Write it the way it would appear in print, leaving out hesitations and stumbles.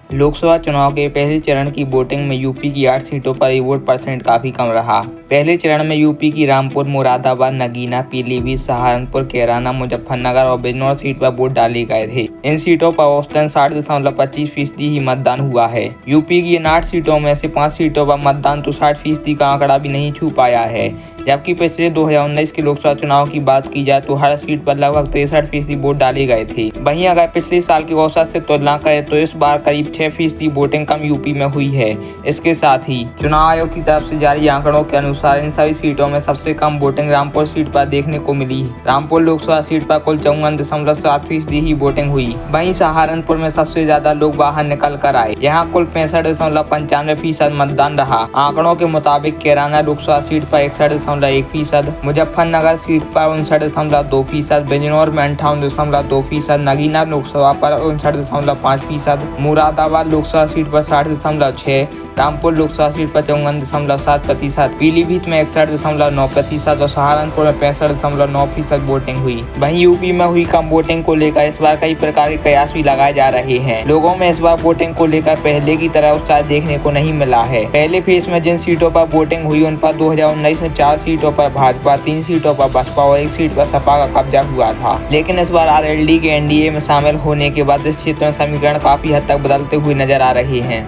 लोकसभा चुनाव के पहले चरण की वोटिंग में यूपी की 8 सीटों पर वोट परसेंट काफी कम रहा। पहले चरण में यूपी की रामपुर, मुरादाबाद, नगीना, पीलीभीत, सहारनपुर, कैराना, मुजफ्फरनगर और बिजनौर सीट पर वोट डाले गए थे। इन सीटों पर औसतन 60.25% ही मतदान हुआ है। यूपी की इन 8 सीटों में से 5 सीटों पर मतदान तो 60% का आंकड़ा भी नहीं छू पाया है। जबकि पिछले 2019 के लोकसभा चुनाव की बात की जाए तो हर सीट पर लगभग 63% वोट डाले गए थे। वहीं अगर पिछले साल की औसत से तुलना करें तो इस बार करीब 6% वोटिंग कम यूपी में हुई है। इसके साथ ही चुनाव आयोग की तरफ से जारी आंकड़ों के अनुसार इन सभी सीटों में सबसे कम वोटिंग रामपुर सीट पर देखने को मिली। रामपुर लोकसभा सीट पर कुल 54.7% ही वोटिंग हुई। वहीं सहारनपुर में सबसे ज्यादा लोग बाहर निकल कर आए। यहाँ कुल 65.95% मतदान रहा। आंकड़ों के मुताबिक कैराना लोकसभा सीट पर 61.1%, मुजफ्फरनगर सीट पर 59.2%, बिजनौर में 58.2%, नगीना लोकसभा पर 59.5%, मुरादाबाद लोकसभा सीट पर 60.6%, रामपुर लोकसभा सीट पर 54.7%, पीलीभीत में 61.9% और सहारनपुर में 65.9% वोटिंग हुई। वहीं यूपी में हुई कम वोटिंग को लेकर इस बार कई प्रकार के कयास भी लगाए जा रहे हैं। लोगों में इस बार वोटिंग को लेकर पहले की तरह उत्साह देखने को नहीं मिला है। पहले फेज में जिन सीटों पर वोटिंग हुई उन पर 2019 में 4 सीटों पर भाजपा, 3 सीटों पर बसपा और 1 सीट पर सपा का कब्जा हुआ था। लेकिन इस बार आरएलडी के एनडीए में शामिल होने के बाद इस क्षेत्र में समीकरण काफी हद तक बदलते हुए नजर आ रहे हैं।